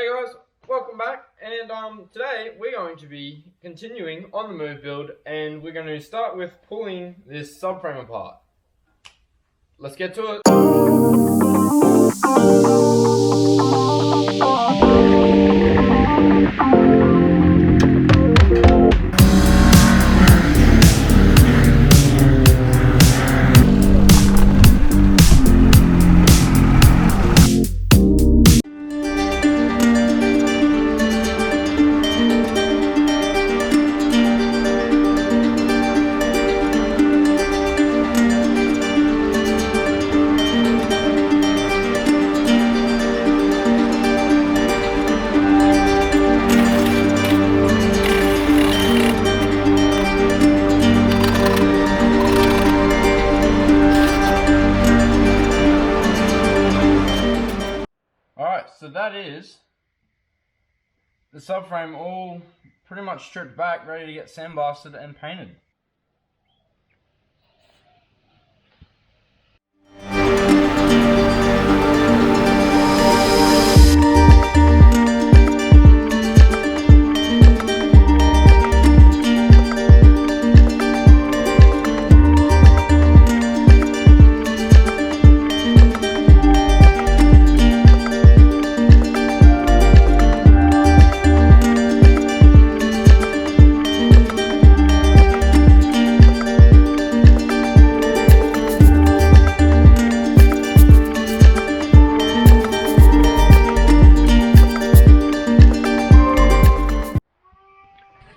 Hey guys, welcome back, and today we're going to be continuing on the move build, and we're going to start with pulling this subframe apart. Let's get to it. Alright, so that is the subframe all pretty much stripped back, ready to get sandblasted and painted.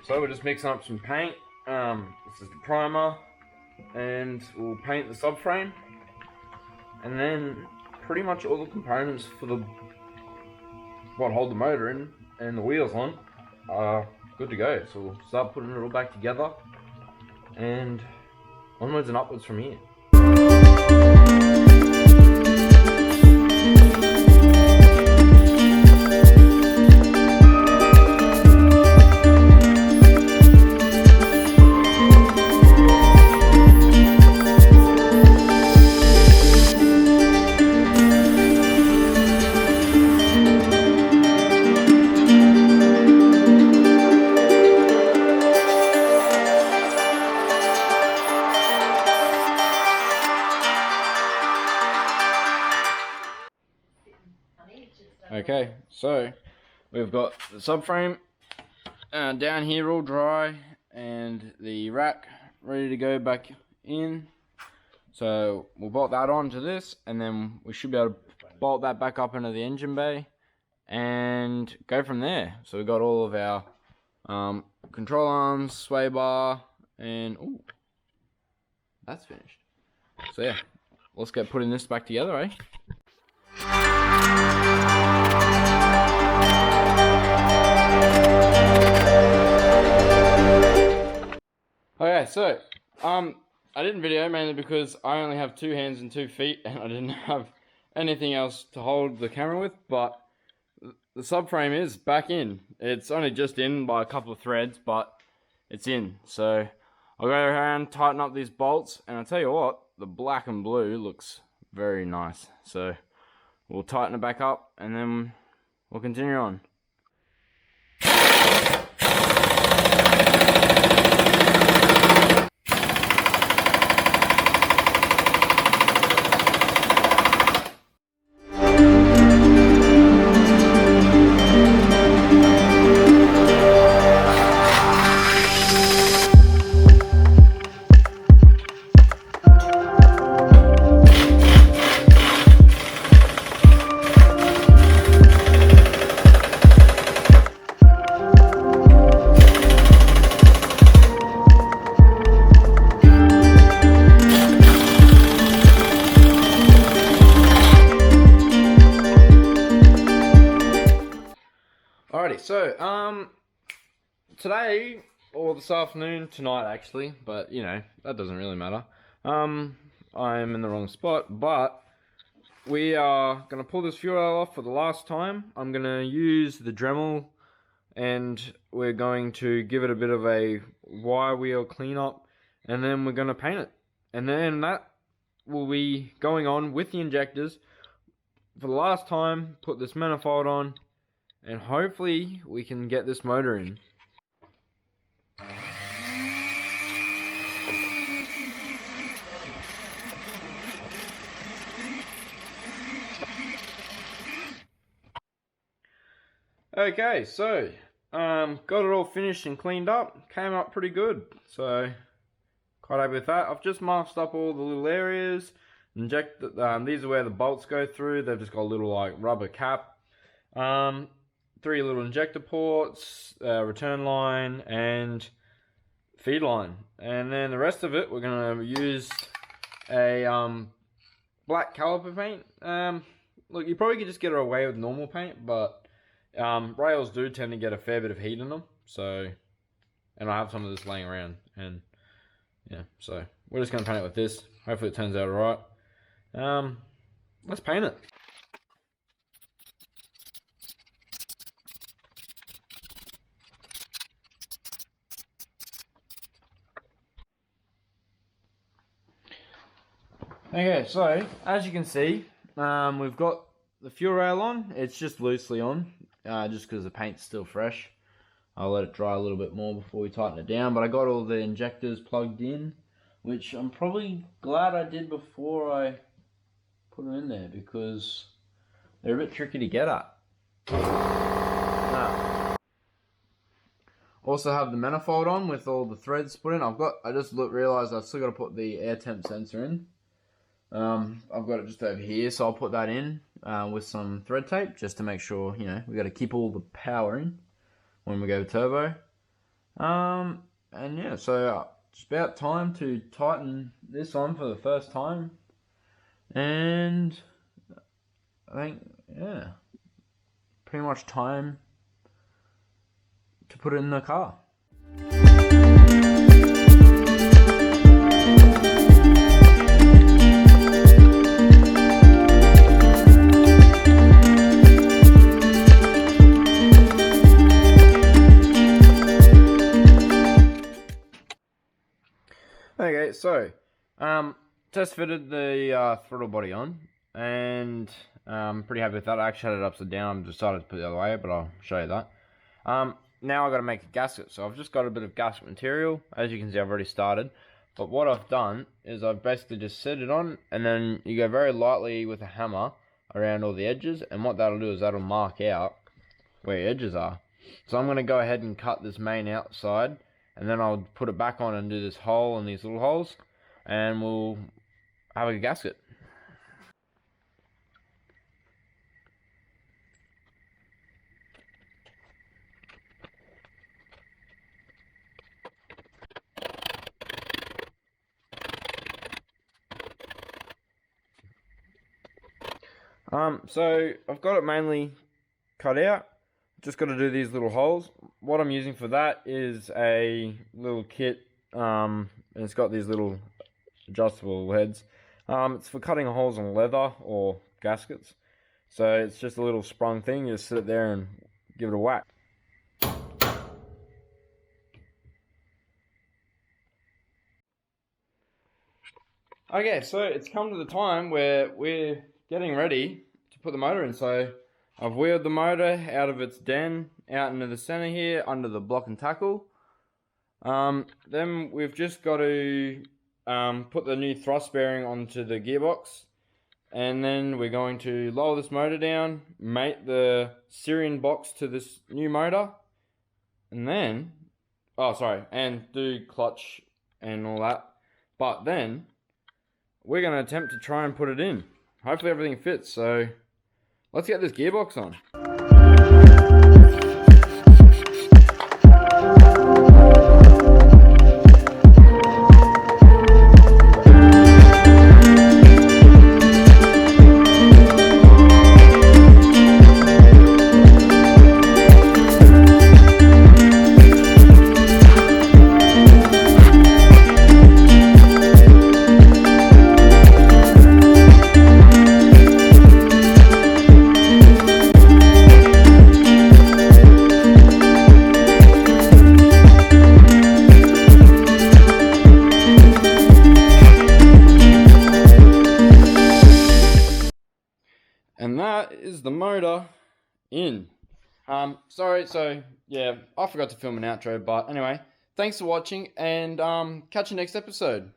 So we're just mixing up some paint. This is the primer, and we'll paint the subframe, and then pretty much all the components for the what hold the motor in and the wheels on are good to go. So we'll start putting it all back together, and onwards and upwards from here. Okay, so we've got the subframe down here all dry, and the rack ready to go back in. So we'll bolt that onto this, and then we should be able to bolt that back up into the engine bay and go from there. So we've got all of our control arms, sway bar, and ooh, that's finished. So yeah, let's get putting this back together, eh? Okay, so I didn't video mainly because I only have 2 hands and 2 feet, and I didn't have anything else to hold the camera with. But the subframe is back in. It's only just in by a couple of threads, but it's in. So I'll go around, tighten up these bolts, and I'll tell you what, the black and blue looks very nice. So we'll tighten it back up, and then we'll continue on. Alrighty, so today, or this afternoon, tonight actually, but you know, that doesn't really matter. I'm in the wrong spot, but we are going to pull this fuel oil off for the last time. I'm going to use the Dremel, and we're going to give it a bit of a wire wheel cleanup, and then we're going to paint it. And then that will be going on with the injectors for the last time, put this manifold on, and hopefully we can get this motor in. Okay, so got it all finished and cleaned up. Came up pretty good, so quite happy with that. I've just masked up all the little areas. These are where the bolts go through. They've just got a little like rubber cap. 3 little injector ports, return line, and feed line. And then the rest of it, we're gonna use a black caliper paint. Look, you probably could just get away with normal paint, but rails do tend to get a fair bit of heat in them, so, and I have some of this laying around, and yeah, so we're just going to paint it with this. Hopefully it turns out alright. Let's paint it. Okay, so as you can see, we've got the fuel rail on. It's just loosely on, just because the paint's still fresh. I'll let it dry a little bit more before we tighten it down. But I got all the injectors plugged in, which I'm probably glad I did before I put them in there, because they're a bit tricky to get at. Also have the manifold on with all the threads put in. I just realised I've still got to put the air temp sensor in. I've got it just over here, so I'll put that in with some thread tape just to make sure, you know, we got to keep all the power in when we go turbo. And yeah, so it's about time to tighten this on for the first time, and I think, yeah, pretty much time to put it in the car. Okay, so test fitted the throttle body on, and I'm pretty happy with that. I actually had it upside down. I decided to put it the other way, but I'll show you that. Now I've got to make a gasket, so I've just got a bit of gasket material. As you can see, I've already started, but what I've done is I've basically just set it on, and then you go very lightly with a hammer around all the edges, and what that'll do is that'll mark out where your edges are. So I'm going to go ahead and cut this main outside, and then I'll put it back on and do this hole and these little holes, and we'll have a gasket. So I've got it mainly cut out. Just got to do these little holes. What I'm using for that is a little kit, and it's got these little adjustable heads. It's for cutting holes on leather or gaskets. So it's just a little sprung thing. You just sit it there and give it a whack. Okay, so it's come to the time where we're getting ready to put the motor in. So I've wheeled the motor out of its den, out into the center here, under the block and tackle. Then we've just got to put the new thrust bearing onto the gearbox. And then we're going to lower this motor down, mate the Sirion box to this new motor. And then, and do clutch and all that. But then, we're going to attempt to try and put it in. Hopefully everything fits, so let's get this gearbox on. And that is the motor in. Sorry, so yeah, I forgot to film an outro, but anyway, thanks for watching, and catch you next episode.